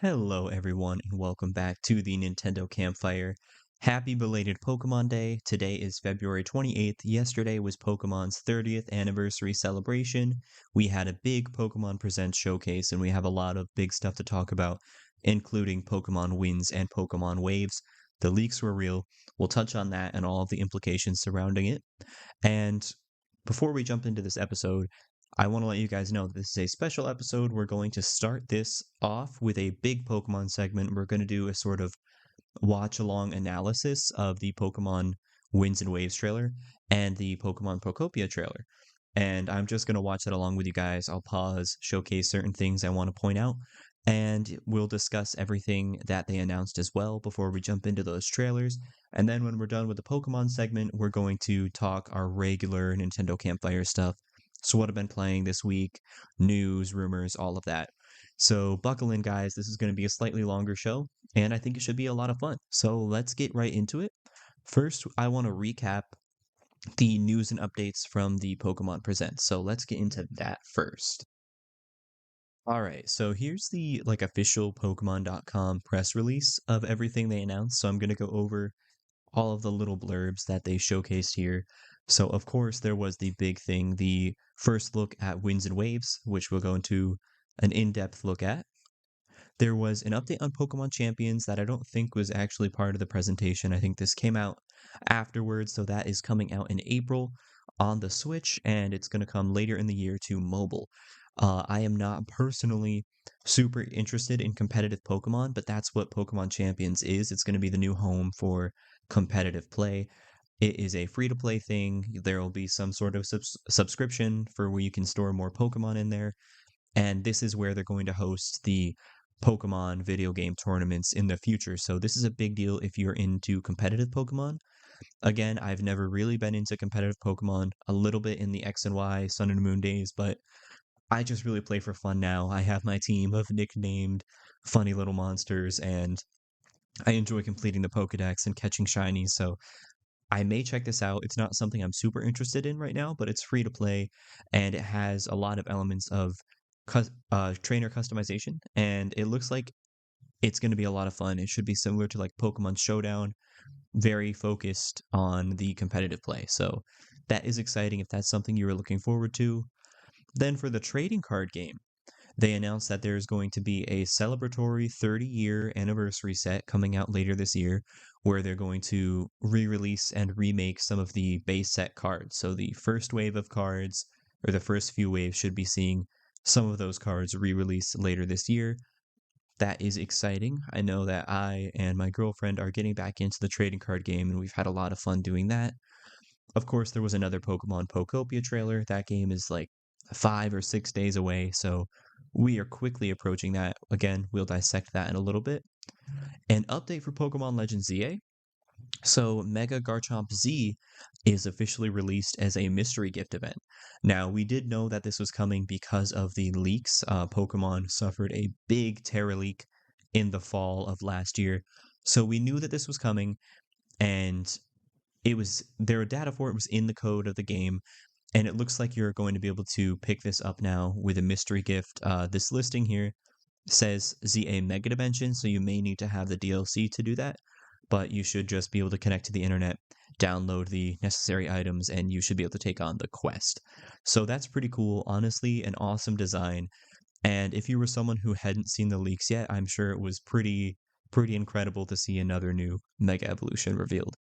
Hello, everyone, and welcome back to the Nintendo Campfire. Happy belated Pokemon Day. Today is February 28th. Yesterday was Pokemon's 30th anniversary celebration. We had a big Pokemon Presents showcase, and we have a lot of big stuff to talk about, including Pokemon wins and Pokemon waves. The leaks were real. We'll touch on that and all of the implications surrounding it. And before we jump into this episode, I want to let you guys know that this is a special episode. We're going to start this off with a big Pokemon segment. We're going to do a sort of watch along analysis of the Pokemon Winds and Waves trailer and the Pokemon Pokopia trailer. And I'm just going to watch that along with you guys. I'll pause, showcase certain things I want to point out, and we'll discuss everything that they announced as well before we jump into those trailers. And then when we're done with the Pokemon segment, we're going to talk our regular Nintendo Campfire stuff. So what I've been playing this week, news, rumors, all of that. So buckle in, guys. This is going to be a slightly longer show, and I think it should be a lot of fun. So let's get right into it. First, I want to recap the news and updates from the Pokemon Presents. So let's get into that first. All right, so here's the official Pokemon.com press release of everything they announced. So I'm going to go over all of the little blurbs that they showcased here. So of course there was the big thing, the first look at Winds and Waves, which we'll go into an in-depth look at. There was an update on Pokemon Champions that I don't think was actually part of the presentation. I think this came out afterwards, so that is coming out in April on the Switch, and it's going to come later in the year to mobile. I am not personally super interested in competitive Pokemon, but that's what Pokemon Champions is. It's going to be the new home for competitive play. It is a free-to-play thing. There will be some sort of subscription for where you can store more Pokemon in there, and this is where they're going to host the Pokemon video game tournaments in the future. So this is a big deal if you're into competitive Pokemon. Again, I've never really been into competitive Pokemon, a little bit in the X and Y, Sun and Moon days, but I just really play for fun now. I have my team of nicknamed funny little monsters, and I enjoy completing the Pokedex and catching shinies, so I may check this out. It's not something I'm super interested in right now, but it's free to play, and it has a lot of elements of trainer customization, and it looks like it's going to be a lot of fun. It should be similar to like Pokemon Showdown, very focused on the competitive play. So that is exciting if that's something you were looking forward to. Then for the trading card game, they announced that there's going to be a celebratory 30-year anniversary set coming out later this year, where they're going to re-release and remake some of the base set cards. So the first wave of cards, or the first few waves, should be seeing some of those cards re-released later this year. That is exciting. I know that I and my girlfriend are getting back into the trading card game, and we've had a lot of fun doing that. Of course, there was another Pokemon Pokopia trailer. That game is like 5 or 6 days away, so we are quickly approaching that. Again, we'll dissect that in a little bit. An update for Pokemon Legends ZA. So, Mega Garchomp Z is officially released as a mystery gift event. Now, we did know that this was coming because of the leaks. Pokemon suffered a big Terra leak in the fall of last year, so we knew that this was coming, and their data for it was in the code of the game, and it looks like you're going to be able to pick this up now with a mystery gift. This listing here says ZA Mega Dimension, so you may need to have the DLC to do that, but you should just be able to connect to the internet, download the necessary items, and you should be able to take on the quest. So that's pretty cool. Honestly, an awesome design. And if you were someone who hadn't seen the leaks yet, I'm sure it was pretty incredible to see another new Mega Evolution revealed.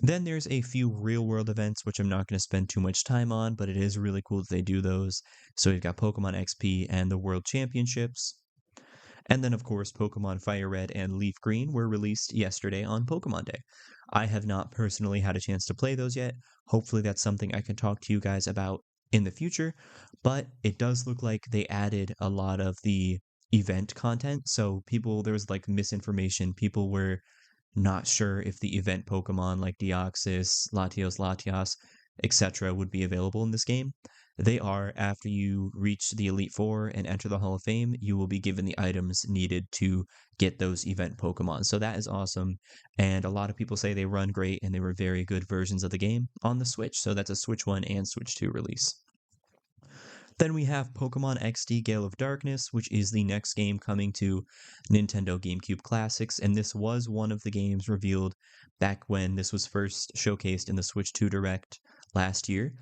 Then there's a few real world events, which I'm not going to spend too much time on, but it is really cool that they do those. So you've got Pokemon XP and the World Championships. And then, of course, Pokemon Fire Red and Leaf Green were released yesterday on Pokemon Day. I have not personally had a chance to play those yet. Hopefully, that's something I can talk to you guys about in the future. But it does look like they added a lot of the event content. So there was like misinformation. People were not sure if the event Pokemon like Deoxys, Latios, etc. would be available in this game. They are. After you reach the Elite Four and enter the Hall of Fame, you will be given the items needed to get those event Pokemon. So that is awesome. And a lot of people say they run great and they were very good versions of the game on the Switch. So that's a Switch 1 and Switch 2 release. Then we have Pokemon XD Gale of Darkness, which is the next game coming to Nintendo GameCube Classics, and this was one of the games revealed back when this was first showcased in the Switch 2 Direct last year.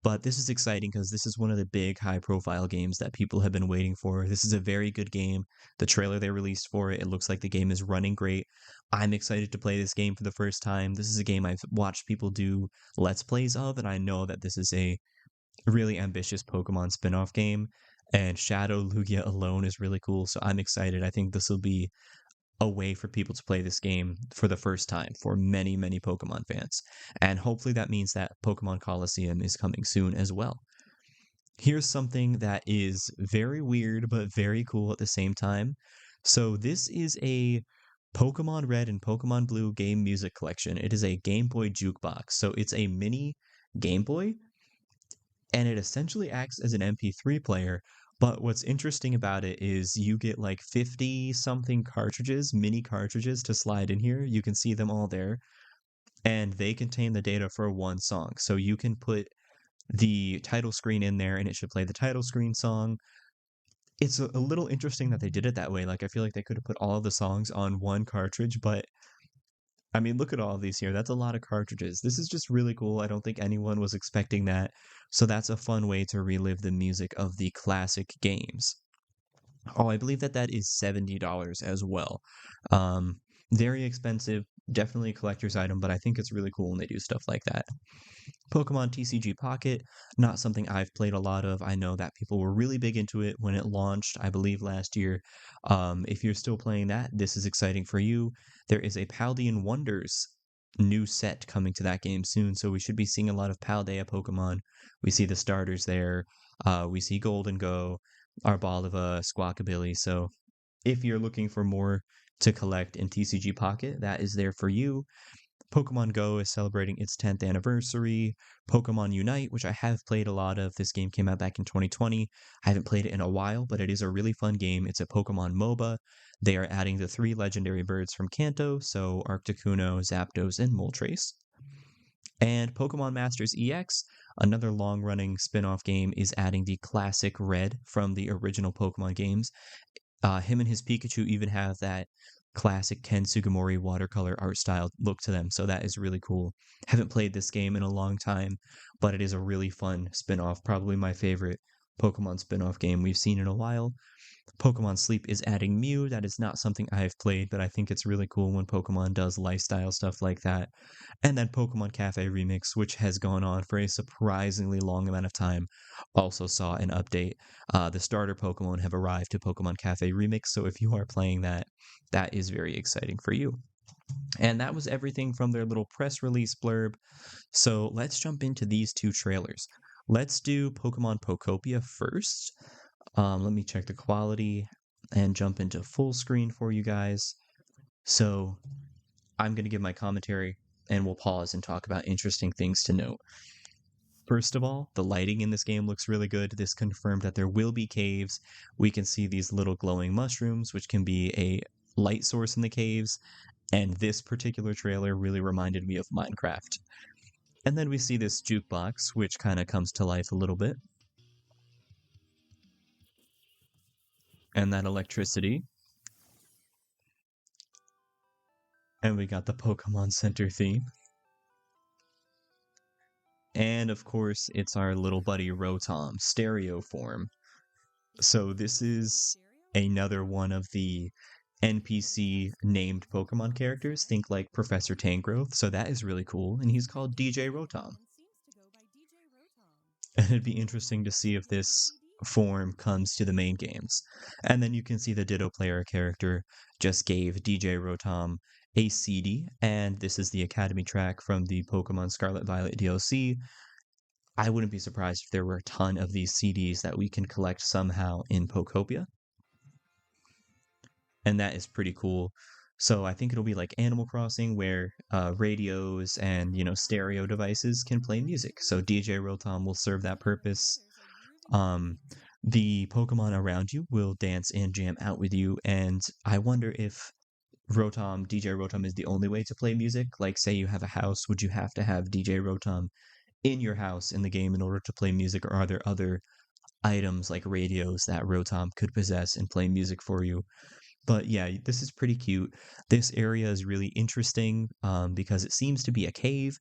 But this is exciting because this is one of the big high profile games that people have been waiting for. This is a very good game. The trailer they released for it, it looks like the game is running great. I'm excited to play this game for the first time. This is a game I've watched people do Let's Plays of, and I know that this is a really ambitious Pokemon spin-off game, and Shadow Lugia alone is really cool, so I'm excited. I think this will be a way for people to play this game for the first time for many, many Pokemon fans. And hopefully that means that Pokemon Coliseum is coming soon as well. Here's something that is very weird but very cool at the same time. So this is a Pokemon Red and Pokemon Blue game music collection. It is a Game Boy jukebox. So it's a mini Game Boy and it essentially acts as an MP3 player. But what's interesting about it is you get like 50 something cartridges, mini cartridges to slide in here. You can see them all there, and they contain the data for one song. So you can put the title screen in there and it should play the title screen song. It's a little interesting that they did it that way. Like, I feel like they could have put all of the songs on one cartridge, but I mean, look at all of these here. That's a lot of cartridges. This is just really cool. I don't think anyone was expecting that. So that's a fun way to relive the music of the classic games. Oh, I believe that that is $70 as well. Very expensive, definitely a collector's item, but I think it's really cool when they do stuff like that. Pokemon TCG Pocket, not something I've played a lot of. I know that people were really big into it when it launched, I believe last year. If you're still playing that, this is exciting for you. There is a Paldean Wonders new set coming to that game soon, so we should be seeing a lot of Paldea Pokemon. We see the starters there. We see Golden Go, Arboliva, Squawkabilly. So if you're looking for more to collect in TCG Pocket, that is there for you. Pokemon Go is celebrating its 10th anniversary. Pokemon Unite, which I have played a lot of. This game came out back in 2020. I haven't played it in a while, but it is a really fun game. It's a Pokemon MOBA. They are adding the 3 legendary birds from Kanto, so Articuno, Zapdos, and Moltres. And Pokemon Masters EX, another long-running spin-off game, is adding the classic red from the original Pokemon games. Him and his Pikachu even have that classic Ken Sugimori watercolor art style look to them, so that is really cool. Haven't played this game in a long time, but it is a really fun spin-off, probably my favorite Pokemon spin-off game we've seen in a while. Pokemon Sleep is adding Mew. That is not something I've played, but I think it's really cool when Pokemon does lifestyle stuff like that. And then Pokemon Cafe Remix, which has gone on for a surprisingly long amount of time, also saw an update. The starter Pokemon have arrived to Pokemon Cafe Remix, so if you are playing that, that is very exciting for you. And that was everything from their little press release blurb. So let's jump into these two trailers. Let's do Pokemon Pokopia first. Let me check the quality and jump into full screen for you guys. So I'm going to give my commentary and we'll pause and talk about interesting things to note. First of all, the lighting in this game looks really good. This confirmed that there will be caves. We can see these little glowing mushrooms, which can be a light source in the caves. And this particular trailer really reminded me of Minecraft. And then we see this jukebox, which kind of comes to life a little bit. And that electricity. And we got the Pokemon Center theme. And of course, it's our little buddy Rotom, stereo form. So this is another one of the NPC named Pokemon characters. Think like Professor Tangrowth, so that is really cool. And he's called DJ Rotom. And it'd be interesting to see if this form comes to the main games. And then you can see the Ditto player character just gave DJ Rotom a CD, and this is the Academy track from the Pokemon Scarlet Violet DLC. I wouldn't be surprised if there were a ton of these CDs that we can collect somehow in Pokopia. And that is pretty cool. So I think it'll be like Animal Crossing where radios and, stereo devices can play music. So DJ Rotom will serve that purpose. The Pokemon around you will dance and jam out with you. And I wonder if DJ Rotom is the only way to play music. Like, say you have a house, would you have to have DJ Rotom in your house in the game in order to play music, or are there other items like radios that Rotom could possess and play music for you. But yeah, this is pretty cute. This area is really interesting because it seems to be a cave,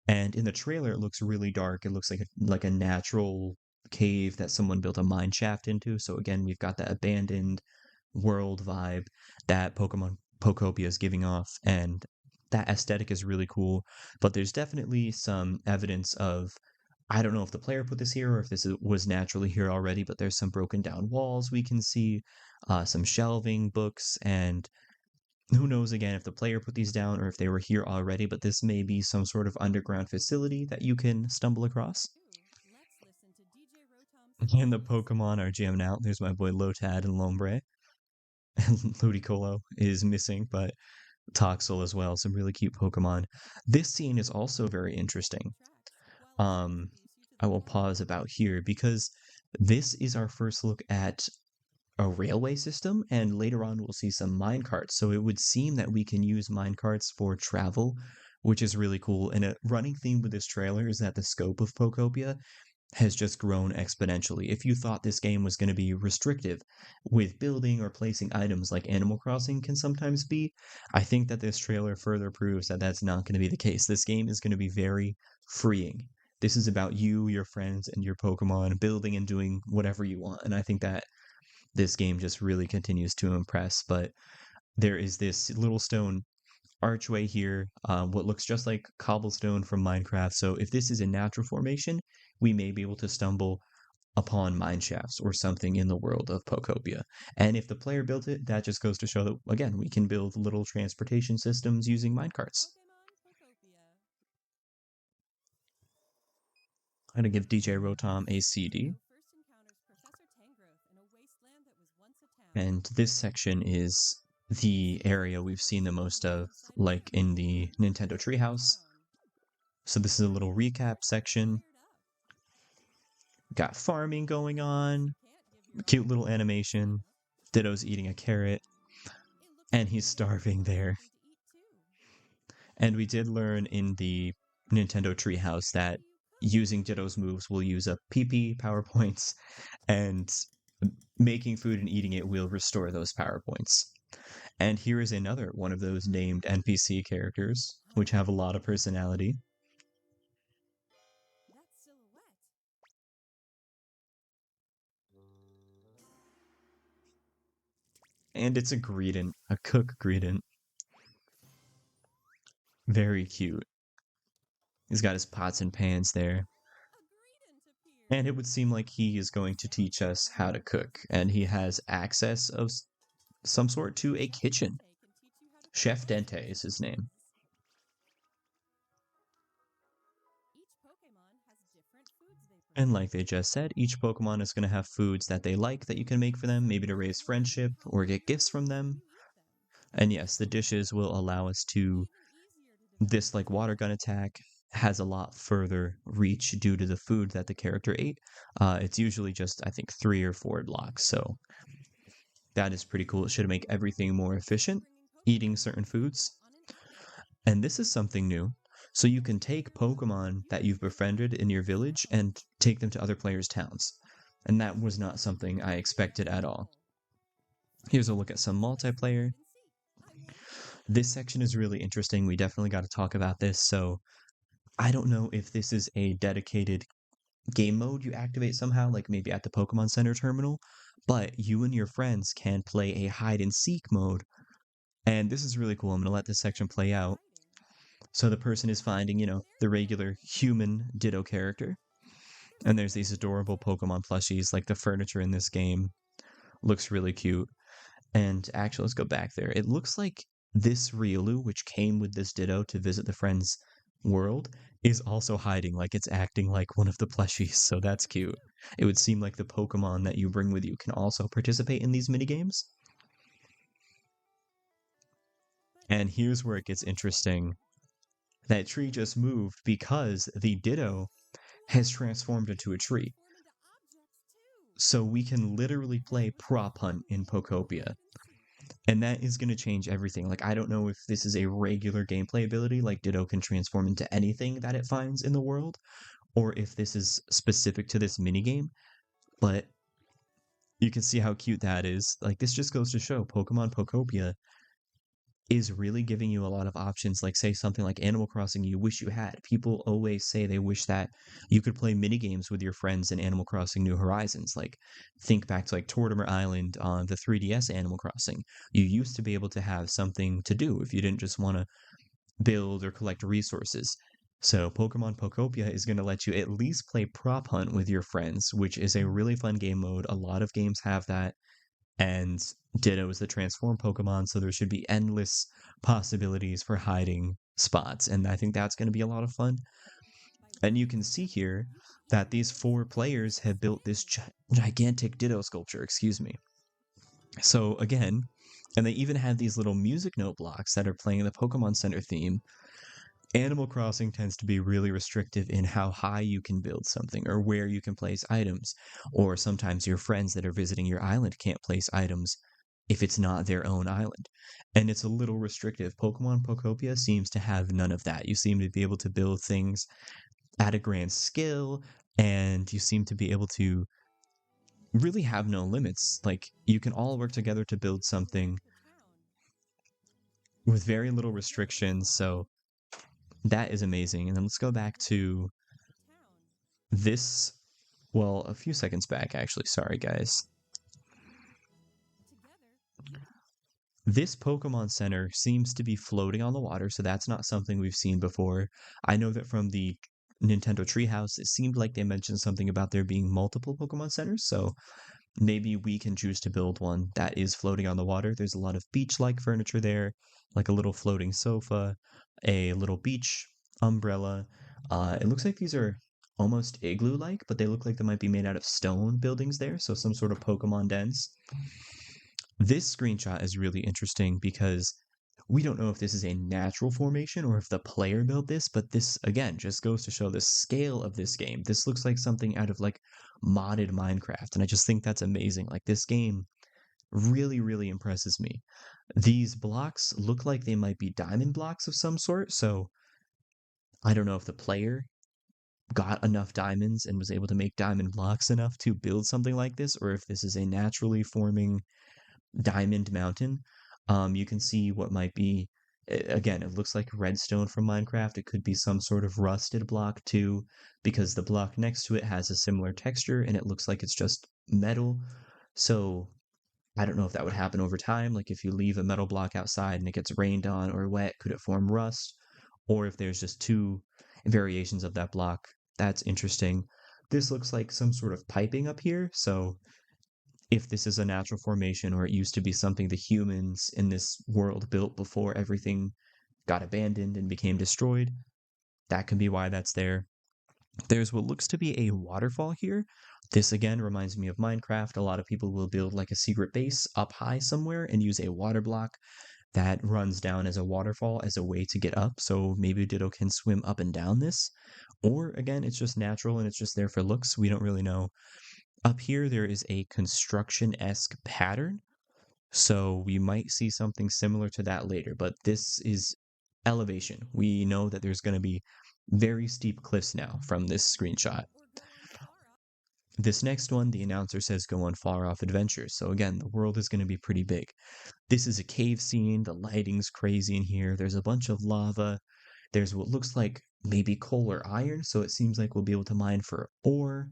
and in the trailer it looks really dark. It looks like a natural cave that someone built a mine shaft into. So again, we've got that abandoned world vibe that Pokemon Pokopia is giving off, and that aesthetic is really cool. But there's definitely some evidence of, I don't know if the player put this here or if was naturally here already, but there's some broken down walls we can see, some shelving, books, and who knows again if the player put these down or if they were here already, but this may be some sort of underground facility that you can stumble across. And the Pokemon are jamming out. There's my boy Lotad and Lombre. And Ludicolo is missing, but Toxel as well. Some really cute Pokemon. This scene is also very interesting. Um, I will pause about here because this is our first look at a railway system, and later on we'll see some minecarts. So it would seem that we can use minecarts for travel, which is really cool. And a running theme with this trailer is that the scope of Pokopia has just grown exponentially. If you thought this game was going to be restrictive with building or placing items like Animal Crossing can sometimes be, I think that this trailer further proves that that's not going to be the case. This game is going to be very freeing. This is about you, your friends, and your Pokemon building and doing whatever you want. And I think that this game just really continues to impress. But there is this little stone archway here, what looks just like cobblestone from Minecraft. So if this is a natural formation, we may be able to stumble upon mine shafts or something in the world of Pokopia. And if the player built it, that just goes to show that, again, we can build little transportation systems using minecarts. I'm going to give DJ Rotom a CD. And this section is the area we've seen the most of, like in the Nintendo Treehouse. So this is a little recap section. Got farming going on, cute little animation. Ditto's eating a carrot, and he's starving there. And we did learn in the Nintendo Treehouse that using Ditto's moves will use up PP power points, and making food and eating it will restore those power points. And here is another one of those named NPC characters, which have a lot of personality. And it's a Greedent, a cook Greedent. Very cute. He's got his pots and pans there. And it would seem like he is going to teach us how to cook, and he has access of some sort to a kitchen. Chef Dente is his name. And like they just said, each Pokemon is going to have foods that they like that you can make for them, maybe to raise friendship or get gifts from them. And yes, the dishes will allow us to... This like water gun attack has a lot further reach due to the food that the character ate. It's usually just, I think, 3 or 4 blocks, so that is pretty cool. It should make everything more efficient, eating certain foods. And this is something new. So you can take Pokemon that you've befriended in your village and take them to other players' towns. And that was not something I expected at all. Here's a look at some multiplayer. This section is really interesting. We definitely got to talk about this. So I don't know if this is a dedicated game mode you activate somehow, like maybe at the Pokemon Center terminal, but you and your friends can play a hide and seek mode. And this is really cool. I'm going to let this section play out. So the person is finding, the regular human Ditto character. And there's these adorable Pokemon plushies, like the furniture in this game. Looks really cute. And actually, let's go back there. It looks like this Riolu, which came with this Ditto to visit the friend's world, is also hiding, like it's acting like one of the plushies, so that's cute. It would seem like the Pokemon that you bring with you can also participate in these minigames. And here's where it gets interesting. That tree just moved because the Ditto has transformed into a tree. So we can literally play prop hunt in Pokopia. And that is going to change everything. Like, I don't know if this is a regular gameplay ability, like Ditto can transform into anything that it finds in the world, or if this is specific to this minigame. But you can see how cute that is. Like, this just goes to show Pokemon Pokopia is really giving you a lot of options. Like, say something like Animal Crossing you wish you had. People always say they wish that you could play mini games with your friends in Animal Crossing New Horizons. Like, think back to like Tortimer Island on the 3DS Animal Crossing. You used to be able to have something to do if you didn't just want to build or collect resources. So Pokemon Pokopia is going to let you at least play prop hunt with your friends, which is a really fun game mode. A lot of games have that, and Ditto is the transform Pokemon, so there should be endless possibilities for hiding spots, and I think that's going to be a lot of fun. And you can see here that these four players have built this gigantic Ditto sculpture, excuse me. So again, and they even have these little music note blocks that are playing the Pokemon Center theme. Animal Crossing tends to be really restrictive in how high you can build something or where you can place items, or sometimes your friends that are visiting your island can't place items if it's not their own island. And it's a little restrictive. Pokemon Pokopia seems to have none of that. You seem to be able to build things at a grand scale, and you seem to be able to really have no limits. Like, you can all work together to build something with very little restrictions, so that is amazing. And then let's go back to this, well, a few seconds back, actually. Sorry, guys. This Pokemon Center seems to be floating on the water, so that's not something we've seen before. I know that from the Nintendo Treehouse, it seemed like they mentioned something about there being multiple Pokemon Centers, so maybe we can choose to build one that is floating on the water. There's a lot of beach-like furniture there, like a little floating sofa, a little beach umbrella. It looks like these are almost igloo-like, but they look like they might be made out of stone buildings there, so some sort of Pokemon dens. This screenshot is really interesting because we don't know if this is a natural formation or if the player built this, but this, again, just goes to show the scale of this game. This looks like something out of like modded Minecraft, and I just think that's amazing. Like, this game really, really impresses me. These blocks look like they might be diamond blocks of some sort, so I don't know if the player got enough diamonds and was able to make diamond blocks enough to build something like this, or if this is a naturally forming diamond mountain. You can see what might be, again, it looks like redstone from Minecraft. It could be some sort of rusted block too, because the block next to it has a similar texture and it looks like it's just metal. So I don't know if that would happen over time. Like, if you leave a metal block outside and it gets rained on or wet, could it form rust? Or if there's just two variations of that block. That's interesting. This looks like some sort of piping up here, so if this is a natural formation or it used to be something the humans in this world built before everything got abandoned and became destroyed, that can be why that's there. There's what looks to be a waterfall here. This again reminds me of Minecraft. A lot of people will build like a secret base up high somewhere and use a water block that runs down as a waterfall as a way to get up. So maybe Ditto can swim up and down this. Or again, it's just natural and it's just there for looks. We don't really know. Up here, there is a construction-esque pattern, so we might see something similar to that later, but this is elevation. We know that there's going to be very steep cliffs now from this screenshot. This next one, the announcer says go on far-off adventures, so again, the world is going to be pretty big. This is a cave scene, the lighting's crazy in here, there's a bunch of lava, there's what looks like maybe coal or iron, so it seems like we'll be able to mine for ore.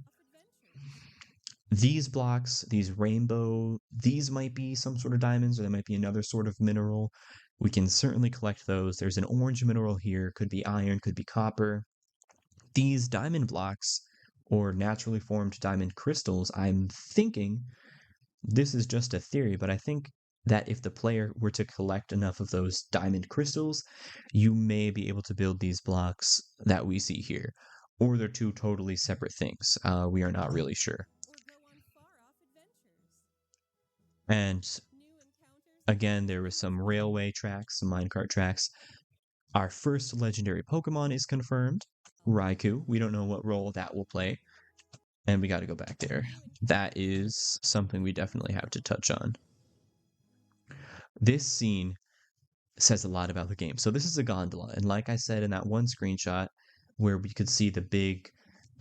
These blocks, these rainbow, these might be some sort of diamonds, or they might be another sort of mineral. We can certainly collect those. There's an orange mineral here, could be iron, could be copper. These diamond blocks, or naturally formed diamond crystals, I'm thinking, this is just a theory, but I think that if the player were to collect enough of those diamond crystals, you may be able to build these blocks that we see here. Or they're two totally separate things. We are not really sure. And again, there was some railway tracks, some minecart tracks. Our first legendary Pokemon is confirmed, Raikou. We don't know what role that will play. And we got to go back there. That is something we definitely have to touch on. This scene says a lot about the game. So this is a gondola. And like I said in that one screenshot where we could see the big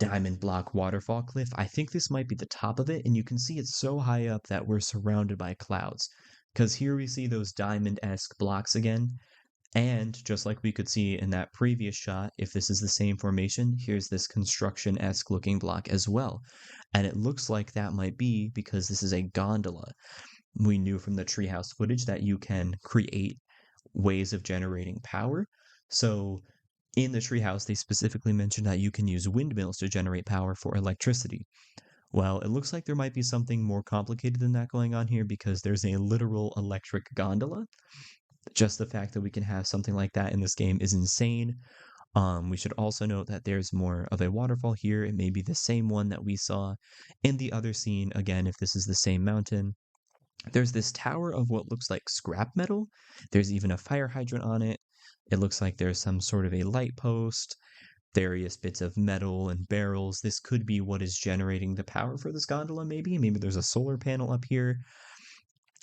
diamond block waterfall cliff. I think this might be the top of it, and you can see it's so high up that we're surrounded by clouds. Because here we see those diamond-esque blocks again, and just like we could see in that previous shot, if this is the same formation, here's this construction-esque looking block as well. And it looks like that might be because this is a gondola. We knew from the treehouse footage that you can create ways of generating power. So in the treehouse, they specifically mentioned that you can use windmills to generate power for electricity. Well, it looks like there might be something more complicated than that going on here because there's a literal electric gondola. Just the fact that we can have something like that in this game is insane. We should also note that there's more of a waterfall here. It may be the same one that we saw in the other scene. Again, if this is the same mountain, there's this tower of what looks like scrap metal. There's even a fire hydrant on it. It looks like there's some sort of a light post, various bits of metal and barrels. This could be what is generating the power for this gondola, maybe. Maybe there's a solar panel up here.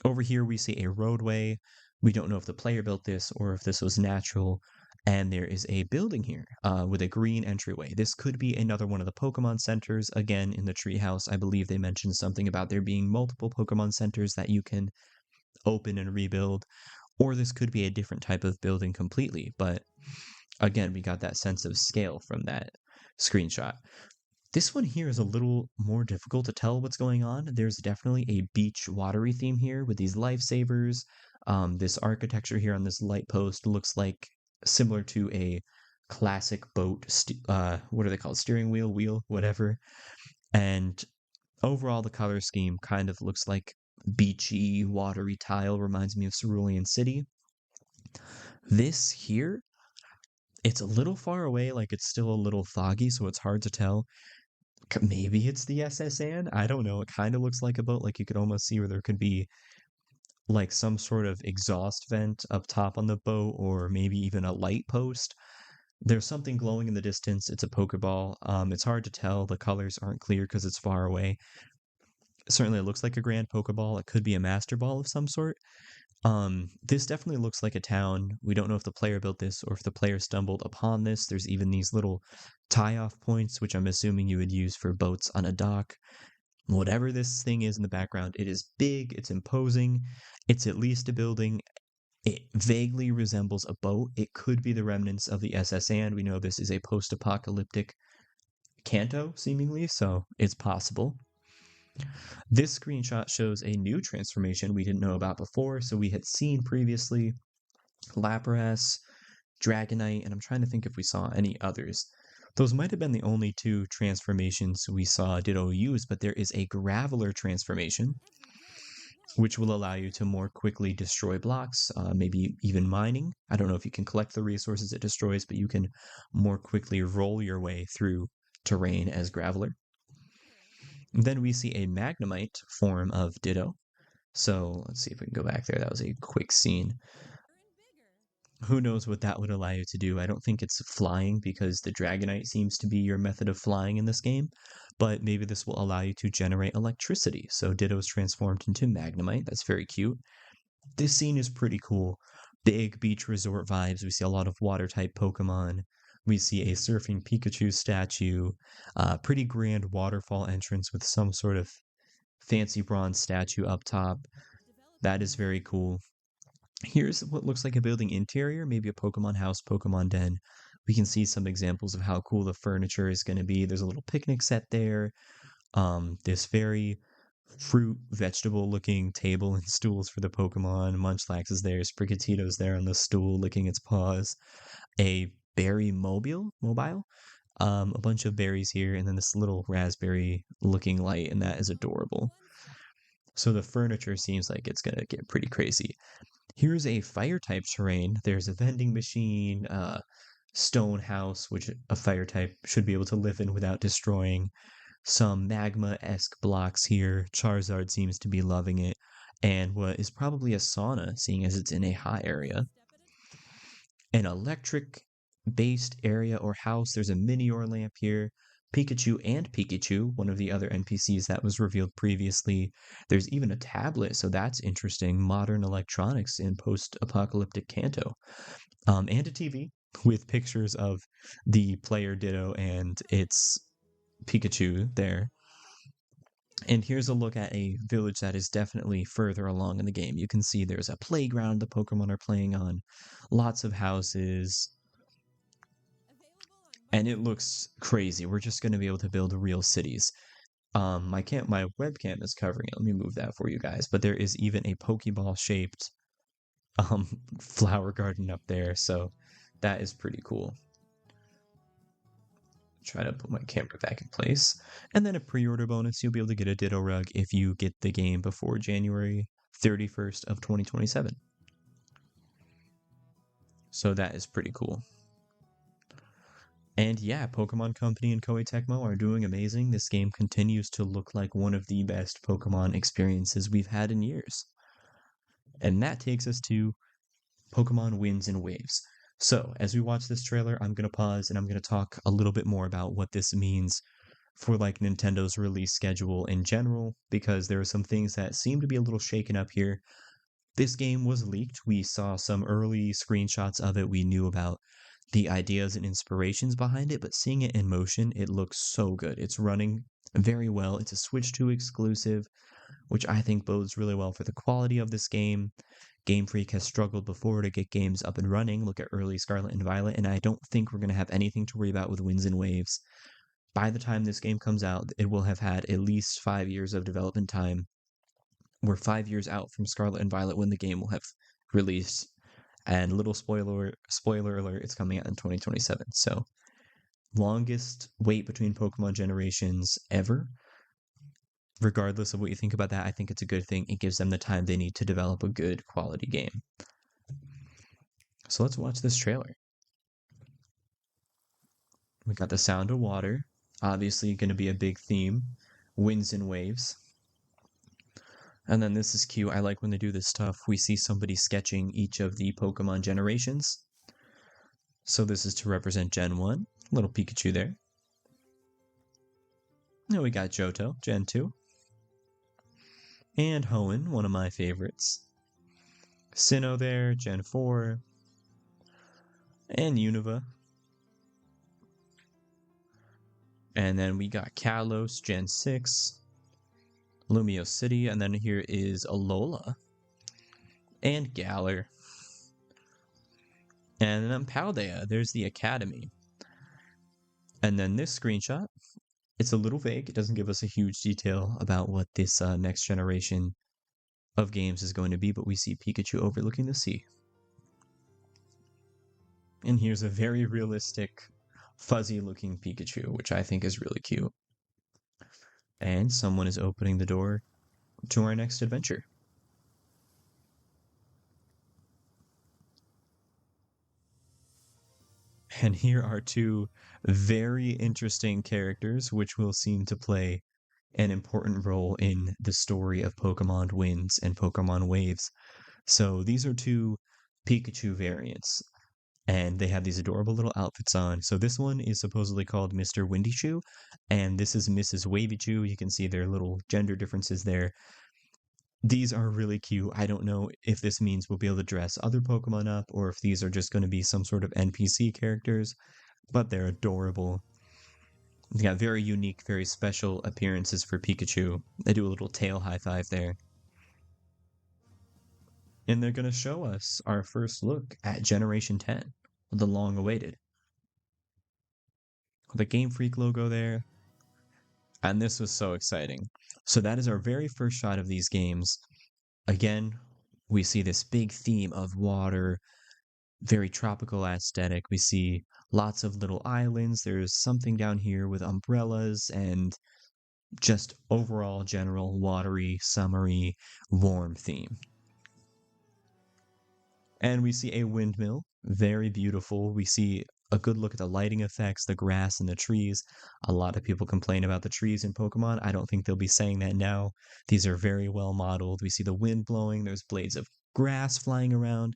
Over here, we see a roadway. We don't know if the player built this or if this was natural. And there is a building here with a green entryway. This could be another one of the Pokemon centers. Again, in the treehouse, I believe they mentioned something about there being multiple Pokemon centers that you can open and rebuild. Or this could be a different type of building completely. But again, we got that sense of scale from that screenshot. This one here is a little more difficult to tell what's going on. There's definitely a beach watery theme here with these lifesavers. This architecture here on this light post looks like similar to a classic boat. What are they called? Steering wheel, whatever. And overall, the color scheme kind of looks like beachy, watery tile. Reminds me of Cerulean City. This here, it's a little far away, like it's still a little foggy, so it's hard to tell. Maybe it's the SSN. I don't know. It kind of looks like a boat. Like you could almost see where there could be like some sort of exhaust vent up top on the boat, or maybe even a light post. There's something glowing in the distance. It's a Pokeball. It's hard to tell. The colors aren't clear because it's far away. Certainly, it looks like a Grand Pokeball. It could be a Master Ball of some sort. This definitely looks like a town. We don't know if the player built this or if the player stumbled upon this. There's even these little tie-off points, which I'm assuming you would use for boats on a dock. Whatever this thing is in the background, it is big, it's imposing, it's at least a building. It vaguely resembles a boat. It could be the remnants of the SSN. We know this is a post-apocalyptic Kanto, seemingly, so it's possible. This screenshot shows a new transformation we didn't know about before. So we had seen previously Lapras, Dragonite, and I'm trying to think if we saw any others. Those might have been the only two transformations we saw Ditto use, but there is a Graveler transformation, which will allow you to more quickly destroy blocks, maybe even mining. I don't know if you can collect the resources it destroys, but you can more quickly roll your way through terrain as Graveler. Then we see a Magnemite form of Ditto. So let's see if we can go back there. That was a quick scene. Who knows what that would allow you to do? I don't think it's flying because the Dragonite seems to be your method of flying in this game, but maybe this will allow you to generate electricity. So Ditto's transformed into Magnemite. That's very cute. This scene is pretty cool. Big beach resort vibes. We see a lot of water-type Pokemon. We see a surfing Pikachu statue, pretty grand waterfall entrance with some sort of fancy bronze statue up top. That is very cool. Here's what looks like a building interior, maybe a Pokemon house, Pokemon den. We can see some examples of how cool the furniture is going to be. There's a little picnic set there. This very fruit, vegetable looking table and stools for the Pokemon. Munchlax is there. Sprigatito's there on the stool licking its paws. A berry mobile, a bunch of berries here, and then this little raspberry looking light, and that is adorable. So the furniture seems like it's gonna get pretty crazy. Here's a fire type terrain. There's a vending machine, stone house, which a fire type should be able to live in without destroying. Some magma-esque blocks here. Charizard seems to be loving it. And what is probably a sauna, seeing as it's in a hot area. An electric-based area or house. There's a Minior lamp here. Pikachu, one of the other NPCs that was revealed previously. There's even a tablet, so that's interesting. Modern electronics in post-apocalyptic Kanto. And a TV with pictures of the player Ditto and its Pikachu there. And here's a look at a village that is definitely further along in the game. You can see there's a playground the Pokemon are playing on, lots of houses, and it looks crazy. We're just going to be able to build real cities. My webcam is covering it. Let me move that for you guys. But there is even a Pokeball shaped flower garden up there, so that is pretty cool. Try to put my camera back in place. And then a pre-order bonus, you'll be able to get a Ditto Rug if you get the game before January 31st of 2027. So that is pretty cool. And yeah, Pokemon Company and Koei Tecmo are doing amazing. This game continues to look like one of the best Pokemon experiences we've had in years. And that takes us to Pokemon Winds and Waves. So, as we watch this trailer, I'm going to pause and I'm going to talk a little bit more about what this means for like Nintendo's release schedule in general, because there are some things that seem to be a little shaken up here. This game was leaked. We saw some early screenshots of it. We knew about the ideas and inspirations behind it, but seeing it in motion, it looks so good. It's running very well. It's a Switch 2 exclusive, which I think bodes really well for the quality of this game. Game Freak has struggled before to get games up and running. Look at early Scarlet and Violet, and I don't think we're going to have anything to worry about with Winds and Waves. By the time this game comes out, it will have had at least 5 years of development time. We're 5 years out from Scarlet and Violet when the game will have released. And little spoiler alert, it's coming out in 2027. So, longest wait between Pokemon generations ever. Regardless of what you think about that, I think it's a good thing. It gives them the time they need to develop a good quality game. So let's watch this trailer. We got the sound of water. Obviously going to be a big theme. Winds and waves. And then this is cute. I like when they do this stuff. We see somebody sketching each of the Pokemon generations. So this is to represent Gen 1. Little Pikachu there. Now we got Johto, Gen 2. And Hoenn, one of my favorites. Sinnoh there, Gen 4. And Unova. And then we got Kalos, Gen 6. Lumiose City, and then here is Alola. And Galar. And then Paldea, there's the Academy. And then this screenshot, it's a little vague. It doesn't give us a huge detail about what this next generation of games is going to be, but we see Pikachu overlooking the sea. And here's a very realistic, fuzzy-looking Pikachu, which I think is really cute. And someone is opening the door to our next adventure. And here are two very interesting characters which will seem to play an important role in the story of Pokemon Winds and Pokemon Waves. So these are two Pikachu variants, and they have these adorable little outfits on. So this one is supposedly called Mr. Windychew, and this is Mrs. Wavychew. You can see their little gender differences there. These are really cute. I don't know if this means we'll be able to dress other Pokemon up, or if these are just going to be some sort of NPC characters, but they're adorable. They got very unique, very special appearances for Pikachu. They do a little tail high five there. And they're going to show us our first look at Generation 10, the long-awaited. The Game Freak logo there. And this was so exciting. So that is our very first shot of these games. Again, we see this big theme of water, very tropical aesthetic. We see lots of little islands. There's something down here with umbrellas and just overall general watery, summery, warm theme. And we see a windmill, very beautiful. We see a good look at the lighting effects, the grass and the trees. A lot of people complain about the trees in Pokemon. I don't think they'll be saying that now. These are very well modeled. We see the wind blowing. There's blades of grass flying around.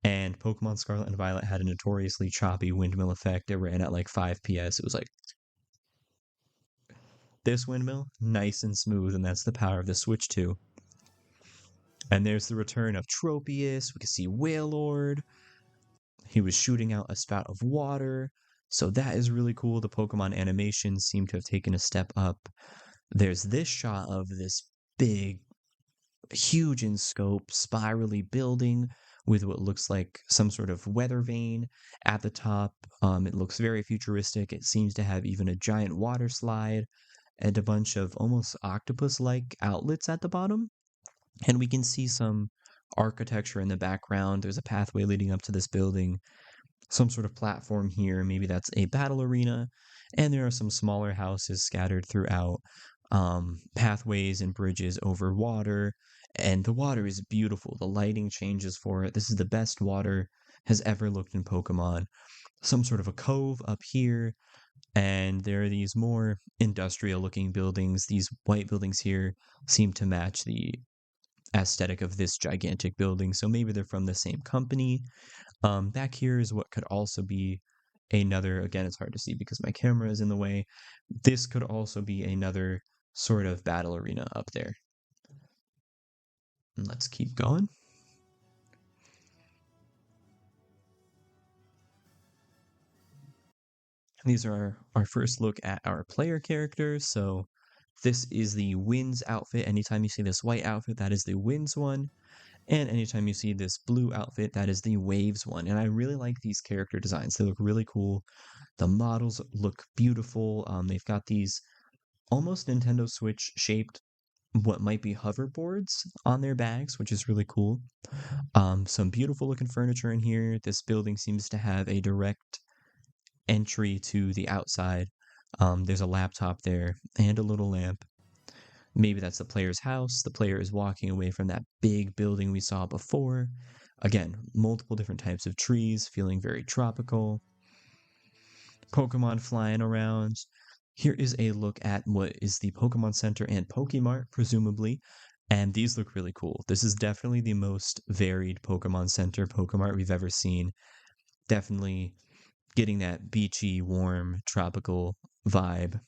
And Pokemon Scarlet and Violet had a notoriously choppy windmill effect. It ran at like 5 PS. It was like, this windmill, nice and smooth, and that's the power of the Switch 2. And there's the return of Tropius. We can see Wailord. He was shooting out a spout of water. So that is really cool. The Pokemon animations seem to have taken a step up. There's this shot of this big, huge in scope, spirally building with what looks like some sort of weather vane at the top. It looks very futuristic. It seems to have even a giant water slide and a bunch of almost octopus-like outlets at the bottom. And we can see some architecture in the background. There's a pathway leading up to this building, some sort of platform here. Maybe that's a battle arena. And there are some smaller houses scattered throughout, pathways and bridges over water. And the water is beautiful. The lighting changes for it. This is the best water has ever looked in Pokemon. Some sort of a cove up here, and there are these more industrial looking buildings. These white buildings here seem to match the aesthetic of this gigantic building, so maybe they're from the same company. Back here is what could also be another, again, it's hard to see because my camera is in the way. This could also be another sort of battle arena up there. And let's keep going. These are our first look at our player characters. So this is the Winds outfit. Anytime you see this white outfit, that is the Winds one. And anytime you see this blue outfit, that is the Waves one. And I really like these character designs. They look really cool. The models look beautiful. They've got these almost Nintendo Switch shaped what might be hoverboards on their bags, which is really cool. Some beautiful looking furniture in here. This building seems to have a direct entry to the outside. There's a laptop there and a little lamp. Maybe that's the player's house. The player is walking away from that big building we saw before. Again, multiple different types of trees, feeling very tropical. Pokemon flying around. Here is a look at what is the Pokemon Center and Pokemart, presumably. And these look really cool. This is definitely the most varied Pokemon Center, Pokemart we've ever seen. Definitely getting that beachy, warm, tropical vibe.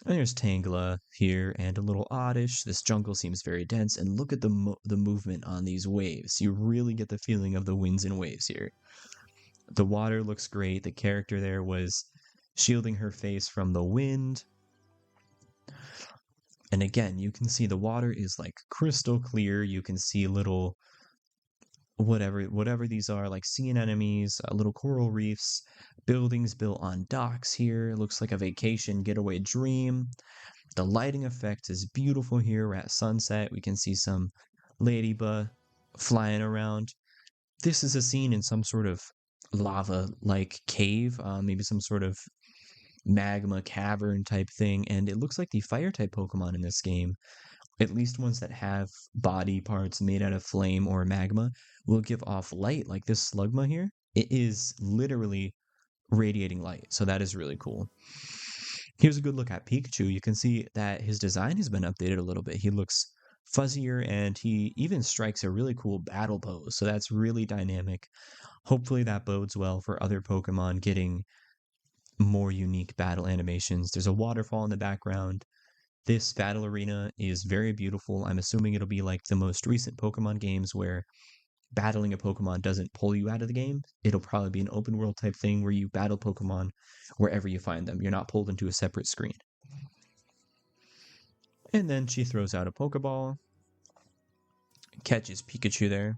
And there's Tangela here and a little Oddish. This jungle seems very dense, and look at the movement on these waves. You really get the feeling of the winds and waves here. The water looks great. The character there was shielding her face from the wind. And again, you can see the water is like crystal clear. You can see little whatever these are, like sea anemones, little coral reefs, buildings built on docks here. It looks like a vacation getaway dream. The lighting effect is beautiful here. We're at sunset. We can see some ladybug flying around. This is a scene in some sort of lava-like cave, maybe some sort of magma cavern type thing, and it looks like the fire type Pokemon in this game, at least ones that have body parts made out of flame or magma, will give off light like this Slugma here. It is literally radiating light, so that is really cool. Here's a good look at Pikachu. You can see that his design has been updated a little bit. He looks fuzzier and he even strikes a really cool battle pose, so that's really dynamic. Hopefully that bodes well for other Pokemon getting more unique battle animations. There's a waterfall in the background. This battle arena is very beautiful. I'm assuming it'll be like the most recent Pokemon games where battling a Pokemon doesn't pull you out of the game. It'll probably be an open world type thing where you battle Pokemon wherever you find them. You're not pulled into a separate screen. And then she throws out a Pokeball, catches Pikachu there.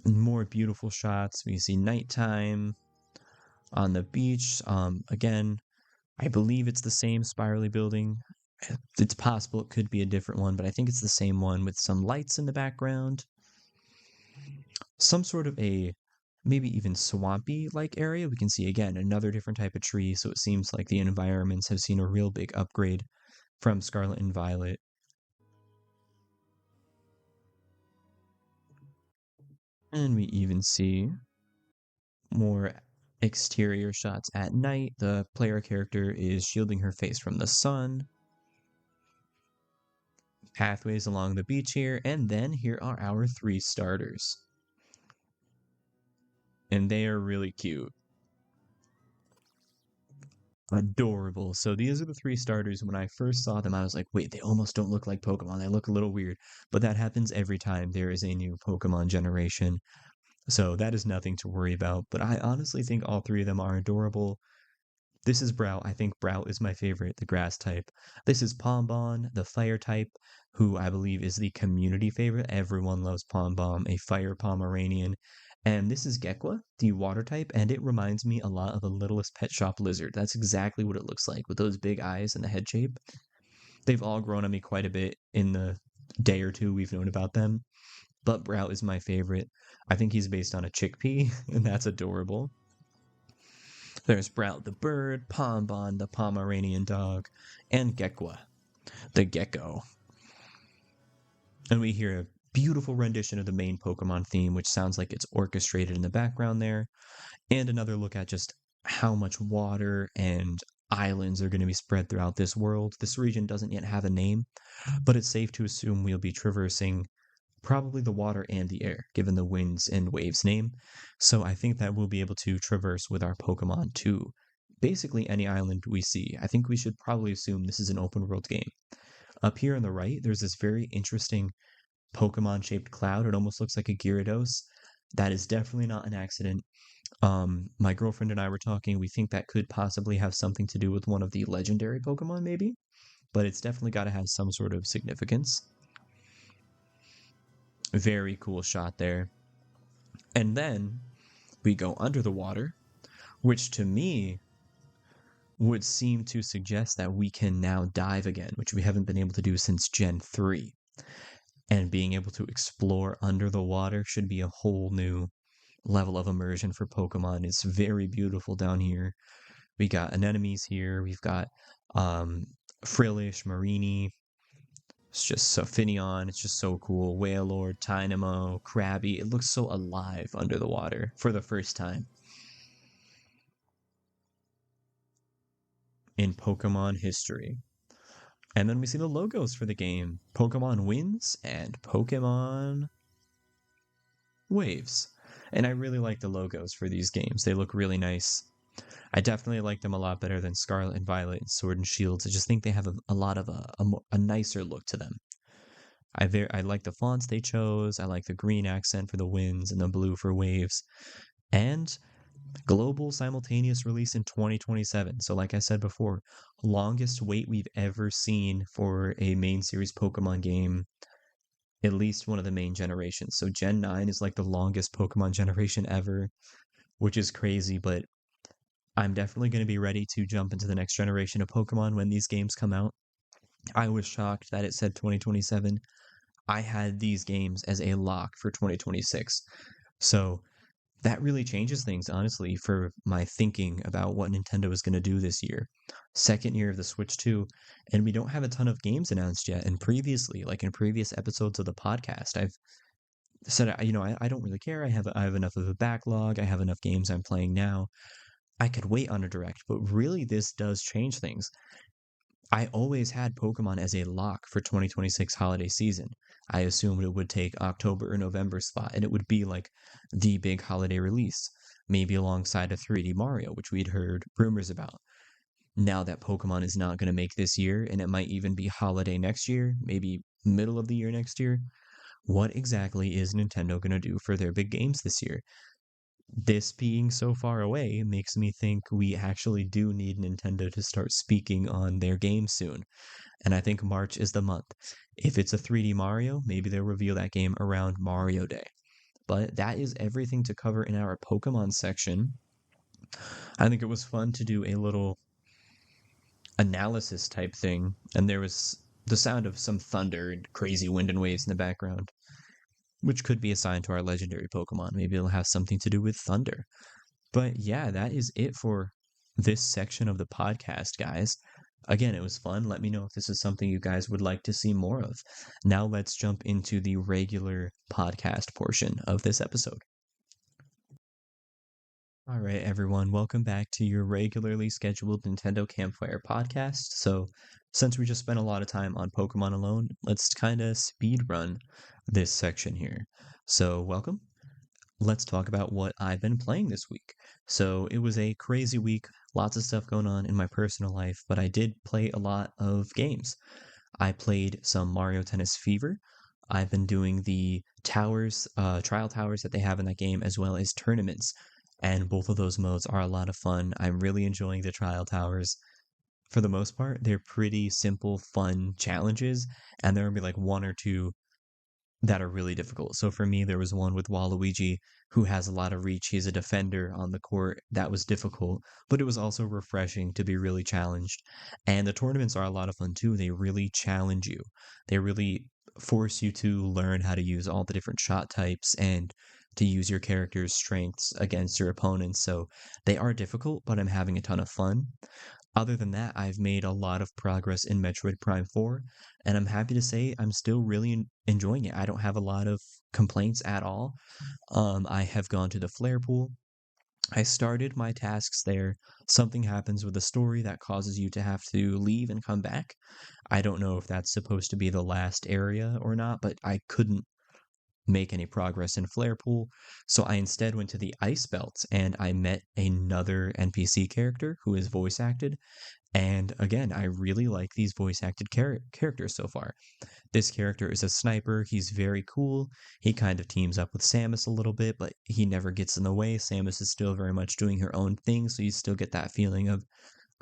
More beautiful shots. We see nighttime on the beach. Again, I believe it's the same spirally building. It's possible it could be a different one, but I think it's the same one with some lights in the background. Some sort of a maybe even swampy like area. We can see again another different type of tree, so it seems like the environments have seen a real big upgrade from Scarlet and Violet. And we even see more exterior shots at night. The player character is shielding her face from the sun. Pathways along the beach here, and then here are our 3 starters. And they are really cute. Adorable. So these are the 3 starters. When I first saw them, I was like, wait, they almost don't look like Pokemon. They look a little weird. But that happens every time there is a new Pokemon generation. So that is nothing to worry about, but I honestly think all three of them are adorable. This is Brow. I think Brow is my favorite, the grass type. This is Pombon, the fire type, who I believe is the community favorite. Everyone loves Pombon, a fire Pomeranian. And this is Gekwa, the water type, and it reminds me a lot of the Littlest Pet Shop lizard. That's exactly what it looks like with those big eyes and the head shape. They've all grown on me quite a bit in the day or two we've known about them, but Brow is my favorite. I think he's based on a chickpea, and that's adorable. There's Brout the bird, Pombon the Pomeranian dog, and Gekwa the gecko. And we hear a beautiful rendition of the main Pokemon theme, which sounds like it's orchestrated in the background there, and another look at just how much water and islands are going to be spread throughout this world. This region doesn't yet have a name, but it's safe to assume we'll be traversing probably the water and the air, given the winds and waves name. So I think that we'll be able to traverse with our Pokemon to basically any island we see. I think we should probably assume this is an open world game. Up here on the right, there's this very interesting Pokemon shaped cloud. It almost looks like a Gyarados. That is definitely not an accident. My girlfriend and I were talking. We think that could possibly have something to do with one of the legendary Pokemon, maybe, but it's definitely got to have some sort of significance. Very cool shot there. And then we go under the water, which to me would seem to suggest that we can now dive again, which we haven't been able to do since Gen 3. And being able to explore under the water should be a whole new level of immersion for Pokemon. It's very beautiful down here. We got anemones here. We've got Frillish, Marini. It's just so Finneon. It's just so cool. Wailord, Tynamo, Krabby. It looks so alive under the water for the first time in Pokemon history. And then we see the logos for the game. Pokemon Winds and Pokemon Waves. And I really like the logos for these games. They look really nice. I definitely like them a lot better than Scarlet and Violet and Sword and Shields. I just think they have a lot of a nicer look to them. I like the fonts they chose. I like the green accent for the winds and the blue for waves. And global simultaneous release in 2027. So like I said before, longest wait we've ever seen for a main series Pokemon game, at least one of the main generations. So Gen 9 is like the longest Pokemon generation ever, which is crazy, but I'm definitely going to be ready to jump into the next generation of Pokemon when these games come out. I was shocked that it said 2027. I had these games as a lock for 2026. So that really changes things, honestly, for my thinking about what Nintendo is going to do this year. Second year of the Switch 2, and we don't have a ton of games announced yet. And previously, like in previous episodes of the podcast, I've said, I don't really care. I have enough of a backlog. I have enough games I'm playing now. I could wait on a direct, but really this does change things. I always had Pokemon as a lock for 2026 holiday season. I assumed it would take October or November spot, and it would be like the big holiday release, maybe alongside a 3D Mario, which we'd heard rumors about. Now that Pokemon is not going to make this year, and it might even be holiday next year, maybe middle of the year next year, what exactly is Nintendo going to do for their big games this year? This being so far away makes me think we actually do need Nintendo to start speaking on their game soon. And I think March is the month. If it's a 3D Mario, maybe they'll reveal that game around Mario Day. But that is everything to cover in our Pokemon section. I think it was fun to do a little analysis type thing, and there was the sound of some thunder and crazy wind and waves in the background, which could be assigned to our legendary Pokemon. Maybe it'll have something to do with thunder. But yeah, that is it for this section of the podcast, guys. Again, it was fun. Let me know if this is something you guys would like to see more of. Now let's jump into the regular podcast portion of this episode. All right, everyone, welcome back to your regularly scheduled Nintendo Campfire podcast. So, since we just spent a lot of time on Pokemon alone, let's kind of speed run this section here. So, welcome. Let's talk about what I've been playing this week. So, it was a crazy week, lots of stuff going on in my personal life, but I did play a lot of games. I played some Mario Tennis Fever. I've been doing the towers, trial towers that they have in that game, as well as tournaments. And both of those modes are a lot of fun. I'm really enjoying the trial towers. For the most part, they're pretty simple, fun challenges, and there will be like one or two that are really difficult. So for me, there was one with Waluigi who has a lot of reach. He's a defender on the court. That was difficult, but it was also refreshing to be really challenged. And the tournaments are a lot of fun too. They really challenge you. They really force you to learn how to use all the different shot types and to use your character's strengths against your opponents. So they are difficult, but I'm having a ton of fun. Other than that, I've made a lot of progress in Metroid Prime 4, and I'm happy to say I'm still really enjoying it. I don't have a lot of complaints at all. I have gone to the flare pool. I started my tasks there. Something happens with the story that causes you to have to leave and come back. I don't know if that's supposed to be the last area or not, but I couldn't make any progress in Flare Pool. So I instead went to the Ice Belt and I met another NPC character who is voice acted. And again, I really like these voice acted characters so far. This character is a sniper. He's very cool. He kind of teams up with Samus a little bit, but he never gets in the way. Samus is still very much doing her own thing, so you still get that feeling of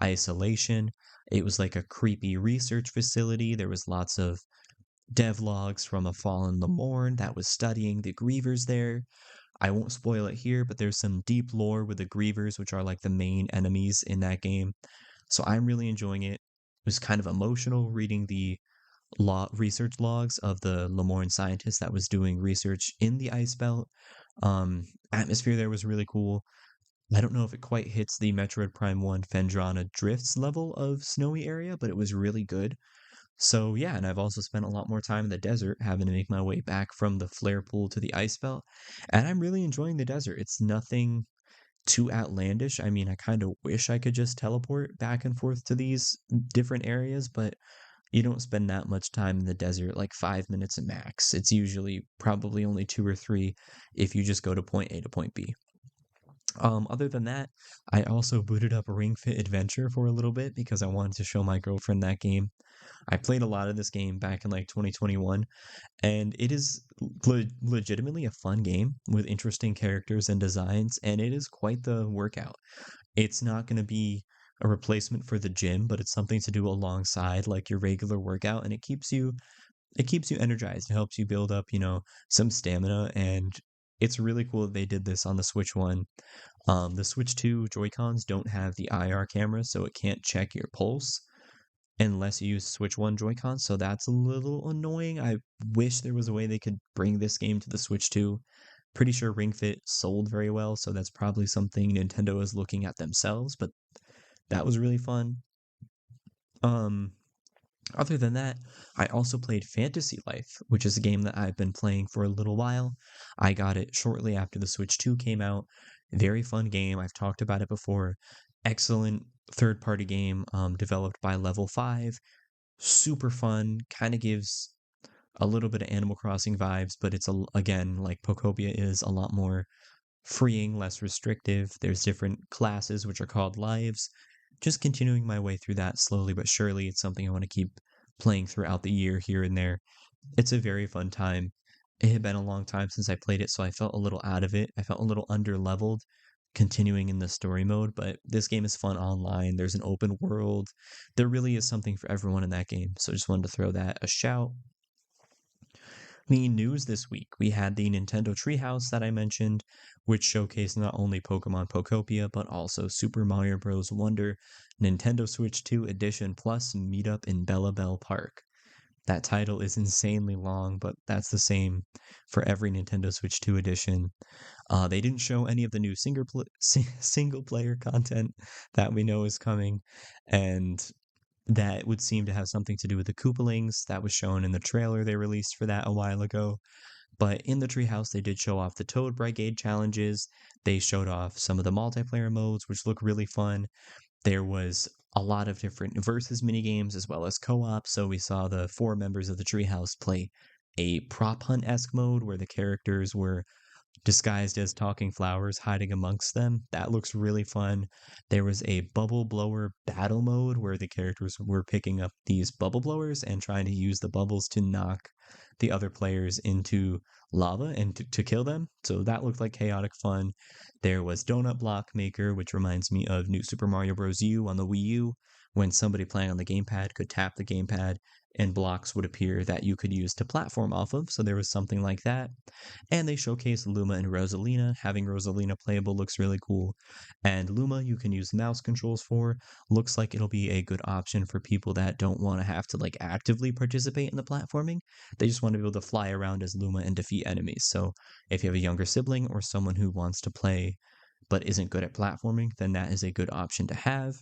isolation. It was like a creepy research facility. There was lots of devlogs from a fallen Lemorne that was studying the Grievers there. I won't spoil it here, but there's some deep lore with the Grievers, which are like the main enemies in that game. So I'm really enjoying it. It was kind of emotional reading the research logs of the Lemorne scientist that was doing research in the ice belt. Atmosphere there was really cool. I don't know if it quite hits the Metroid Prime 1 Phendrana Drifts level of snowy area, but it was really good. So yeah, and I've also spent a lot more time in the desert, having to make my way back from the flare pool to the ice belt, and I'm really enjoying the desert. It's nothing too outlandish. I mean, I kind of wish I could just teleport back and forth to these different areas, but you don't spend that much time in the desert, like 5 minutes max. It's usually probably only two or three if you just go to point A to point B. Other than that, I also booted up Ring Fit Adventure for a little bit because I wanted to show my girlfriend that game. I played a lot of this game back in like 2021, and it is legitimately a fun game with interesting characters and designs, and it is quite the workout. It's not going to be a replacement for the gym, but it's something to do alongside like your regular workout, and it keeps you energized. It helps you build up, some stamina, and it's really cool that they did this on the Switch 1. The Switch 2 Joy-Cons don't have the IR camera, so it can't check your pulse unless you use Switch 1 Joy-Con, so that's a little annoying. I wish there was a way they could bring this game to the Switch 2. Pretty sure Ring Fit sold very well, so that's probably something Nintendo is looking at themselves, but that was really fun. Um, Other than that, I also played Fantasy Life, which is a game that I've been playing for a little while. I got it shortly after the Switch 2 came out. Very fun game. I've talked about it before. Excellent third party game developed by Level 5. Super fun. Kind of gives a little bit of Animal Crossing vibes, but again, like Pokopia is a lot more freeing, less restrictive. There's different classes which are called lives. Just continuing my way through that slowly but surely. It's something I want to keep playing throughout the year here and there. It's a very fun time. It had been a long time since I played it, so I felt a little out of it. I felt a little under leveled continuing in the story mode, but this game is fun online. There's an open world. There really is something for everyone in that game. So just wanted to throw that a shout. The news this week, we had the Nintendo Treehouse that I mentioned, which showcased not only Pokemon Pokopia, but also Super Mario Bros. Wonder Nintendo Switch 2 Edition Plus Meetup in Bella Bell Park. That title is insanely long, but that's the same for every Nintendo Switch 2 edition. They didn't show any of the new single player content that we know is coming, and that would seem to have something to do with the Koopalings that was shown in the trailer they released for that a while ago. But in the treehouse, they did show off the Toad Brigade challenges. They showed off some of the multiplayer modes, which look really fun. There was a lot of different versus minigames as well as co-op. So we saw the four members of the treehouse play a prop hunt esque mode where the characters were disguised as talking flowers hiding amongst them. That looks really fun. There was a bubble blower battle mode where the characters were picking up these bubble blowers and trying to use the bubbles to knock the other players into lava and to kill them. So that looked like chaotic fun. There was Donut Block Maker, which reminds me of New Super Mario Bros. U on the Wii U, when somebody playing on the gamepad could tap the gamepad and blocks would appear that you could use to platform off of. So there was something like that. And they showcased Luma and Rosalina. Having Rosalina playable looks really cool. And Luma, you can use mouse controls for. Looks like it'll be a good option for people that don't want to have to like actively participate in the platforming. They just want to be able to fly around as Luma and defeat enemies. So if you have a younger sibling or someone who wants to play but isn't good at platforming, then that is a good option to have.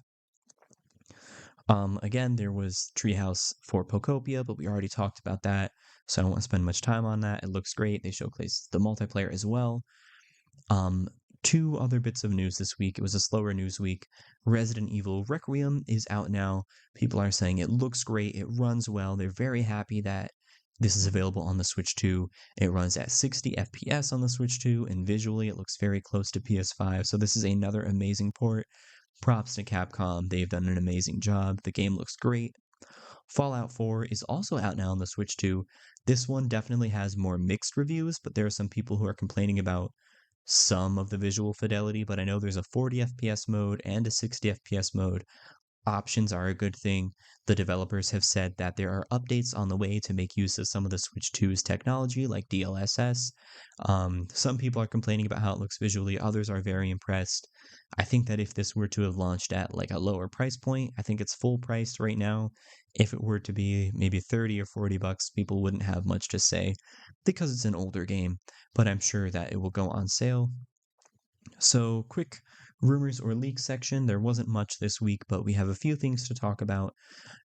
Again, there was Treehouse for Pokopia, but we already talked about that, so I don't want to spend much time on that. It looks great. They showcased the multiplayer as well. Um, Two other bits of news this week. It was a slower news week. Resident Evil Requiem is out now. People are saying it looks great. It runs well. They're very happy that this is available on the Switch 2. It runs at 60 FPS on the Switch 2, and visually it looks very close to PS5. So this is another amazing port. Props to Capcom. They've done an amazing job. The game looks great. Fallout 4 is also out now on the Switch 2. This one definitely has more mixed reviews, but there are some people who are complaining about some of the visual fidelity, but I know there's a 40 FPS mode and a 60 FPS mode. Options are a good thing. The developers have said that there are updates on the way to make use of some of the Switch 2's technology, like DLSS. Some people are complaining about how it looks visually, others are very impressed. I think that if this were to have launched at like a lower price point, I think it's full priced right now. If it were to be maybe 30 or 40 bucks, people wouldn't have much to say because it's an older game, but I'm sure that it will go on sale. So, quick rumors or leaks section. There wasn't much this week, but we have a few things to talk about.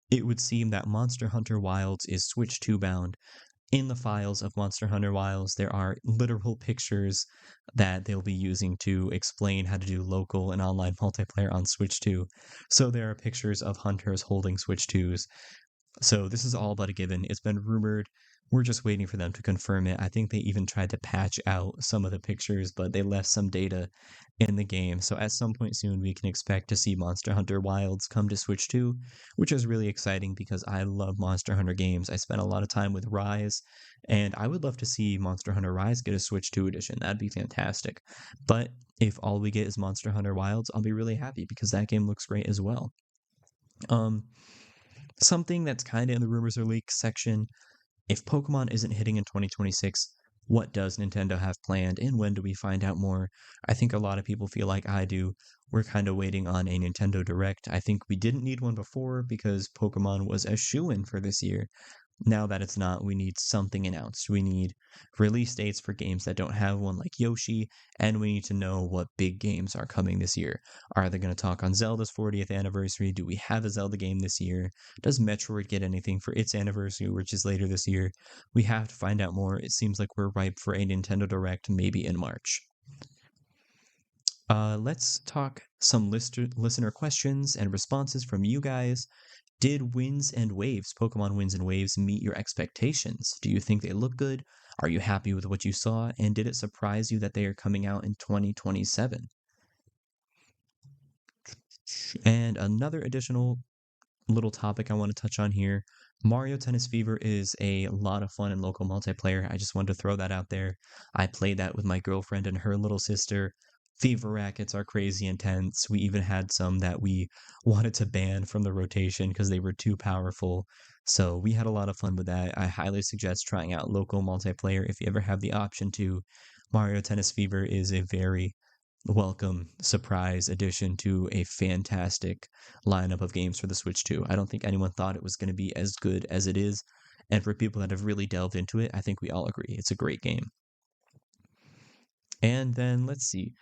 It would seem that Monster Hunter Wilds is Switch 2 bound. In the files of Monster Hunter Wilds, there are literal pictures that they'll be using to explain how to do local and online multiplayer on Switch 2. So there are pictures of hunters holding Switch 2s. So this is all but a given. It's been rumored. We're just waiting for them to confirm it. I think they even tried to patch out some of the pictures, but they left some data in the game. So at some point soon, we can expect to see Monster Hunter Wilds come to Switch 2, which is really exciting because I love Monster Hunter games. I spent a lot of time with Rise, and I would love to see Monster Hunter Rise get a Switch 2 edition. That'd be fantastic. But if all we get is Monster Hunter Wilds, I'll be really happy because that game looks great as well. Um, Something that's kind of in the rumors or leaks section. If Pokemon isn't hitting in 2026, what does Nintendo have planned and when do we find out more? I think a lot of people feel like I do. We're kind of waiting on a Nintendo Direct. I think we didn't need one before because Pokemon was a shoo-in for this year. Now that it's not, we need something announced. We need release dates for games that don't have one, like Yoshi, and we need to know what big games are coming this year. Are they going to talk on Zelda's 40th anniversary? Do we have a Zelda game this year? Does Metroid get anything for its anniversary, which is later this year? We have to find out more. It seems like we're ripe for a Nintendo Direct, maybe in March. Let's talk some listener questions and responses from you guys. Did Winds and Waves, Pokemon Winds and Waves, meet your expectations? Do you think they look good? Are you happy with what you saw? And did it surprise you that they are coming out in 2027? And another additional little topic I want to touch on here. Mario Tennis Fever is a lot of fun in local multiplayer. I just wanted to throw that out there. I played that with my girlfriend and her little sister. Fever rackets are crazy intense. We even had some that we wanted to ban from the rotation because they were too powerful. So we had a lot of fun with that. I highly suggest trying out local multiplayer if you ever have the option to. Mario Tennis Fever is a very welcome surprise addition to a fantastic lineup of games for the Switch 2. I don't think anyone thought it was going to be as good as it is. And for people that have really delved into it, I think we all agree it's a great game. And then let's see.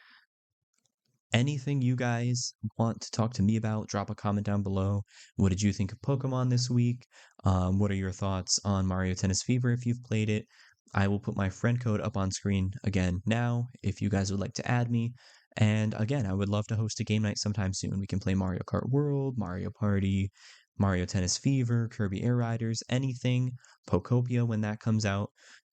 Anything you guys want to talk to me about, drop a comment down below. What did you think of Pokemon this week? What are your thoughts on Mario Tennis Fever if you've played it? I will put my friend code up on screen again now if you guys would like to add me. And again, I would love to host a game night sometime soon. We can play Mario Kart World, Mario Party, Mario Tennis Fever, Kirby Air Riders, anything, Pokopia when that comes out.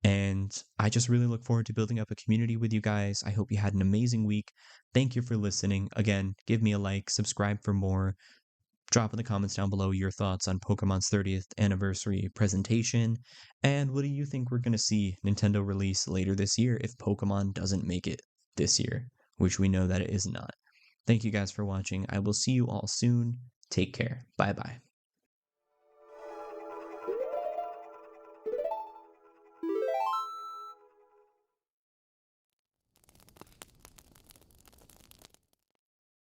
And I just really look forward to building up a community with you guys. I hope you had an amazing week. Thank you for listening. Again, give me a like, subscribe for more. Drop in the comments down below your thoughts on Pokemon's 30th anniversary presentation, and what do you think we're going to see Nintendo release later this year if Pokemon doesn't make it this year, which we know that it is not. Thank you guys for watching. I will see you all soon. Take care. Bye bye.